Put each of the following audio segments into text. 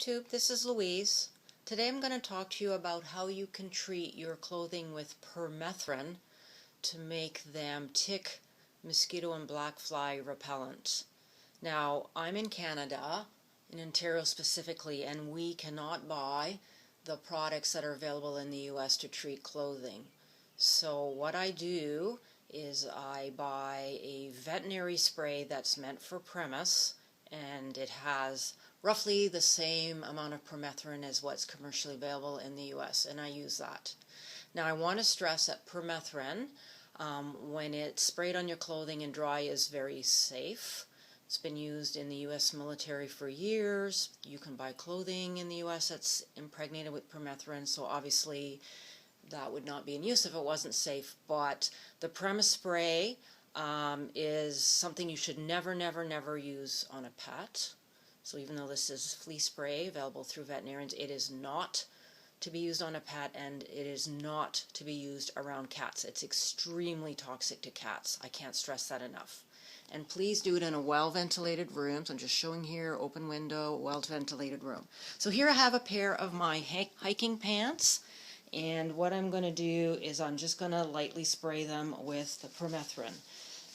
YouTube, this is Louise. Today I'm going to talk to you about how you can treat your clothing with permethrin to make them tick, mosquito, and blackfly repellent. Now, I'm in Canada, in Ontario specifically, and we cannot buy the products that are available in the US to treat clothing. So what I do is I buy a veterinary spray that's meant for premise, and it has roughly the same amount of permethrin as what's commercially available in the US, and I use that. Now I want to stress that permethrin, when it's sprayed on your clothing and dry, is very safe. It's been used in the US military for years. You can buy clothing in the US that's impregnated with permethrin, so obviously that would not be in use if it wasn't safe. But the premise spray is something you should never use on a pet. So even though this is flea spray available through veterinarians, it is not to be used on a pet, and it is not to be used around cats. It's extremely toxic to cats. I can't stress that enough. And please do it in a well-ventilated room. So I'm just showing here, open window, well-ventilated room. So here I have a pair of my hiking pants, and what I'm going to do is I'm just going to lightly spray them with the permethrin.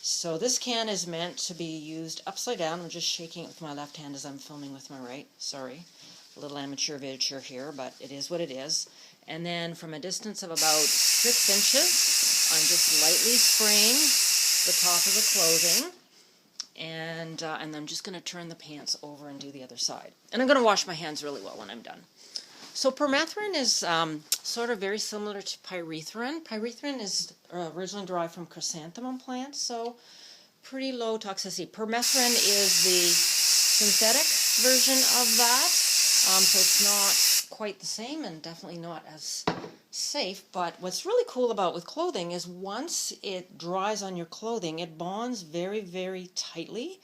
So this can is meant to be used upside down. I'm just shaking it with my left hand as I'm filming with my right. Sorry, a little amateur video here, but it is what it is. And then from a distance of about 6 inches, I'm just lightly spraying the top of the clothing. And I'm just going to turn the pants over and do the other side. And I'm going to wash my hands really well when I'm done. So permethrin is sort of very similar to pyrethrin. Pyrethrin is originally derived from chrysanthemum plants, so pretty low toxicity. Permethrin is the synthetic version of that, so it's not quite the same and definitely not as safe. But what's really cool about with clothing is once it dries on your clothing, it bonds very tightly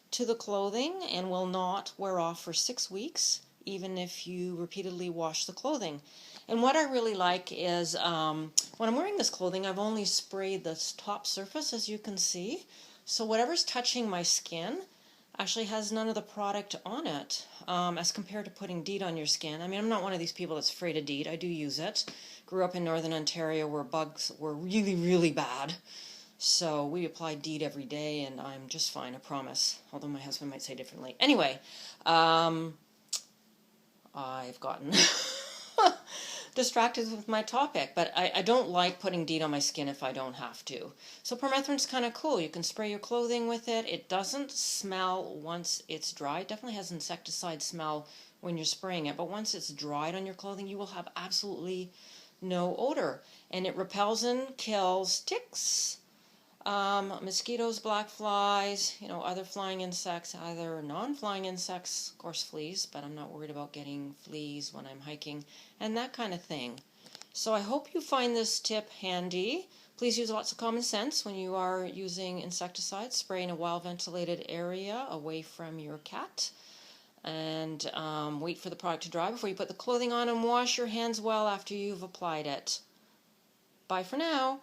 to the clothing and will not wear off for 6 weeks, even if you repeatedly wash the clothing. And what I really like is when I'm wearing this clothing, I've only sprayed the top surface, as you can see. So whatever's touching my skin actually has none of the product on it, as compared to putting DEET on your skin. I mean, I'm not one of these people that's afraid of DEET. I do use it. Grew up in northern Ontario where bugs were really bad. So we apply DEET every day, and I'm just fine, I promise. Although my husband might say differently. Anyway, I've gotten distracted with my topic, but I don't like putting DEET on my skin if I don't have to. So permethrin's kind of cool. You can spray your clothing with it. It doesn't smell once it's dry. It definitely has insecticide smell when you're spraying it, but once it's dried on your clothing, you will have absolutely no odor. And it repels and kills ticks, mosquitoes, blackflies, other flying insects, either non-flying insects, of course fleas, but I'm not worried about getting fleas when I'm hiking, and that kind of thing. So I hope you find this tip handy. Please use lots of common sense when you are using insecticides. Spray in a well-ventilated area away from your cat, and wait for the product to dry before you put the clothing on, and wash your hands well after you've applied it. Bye for now.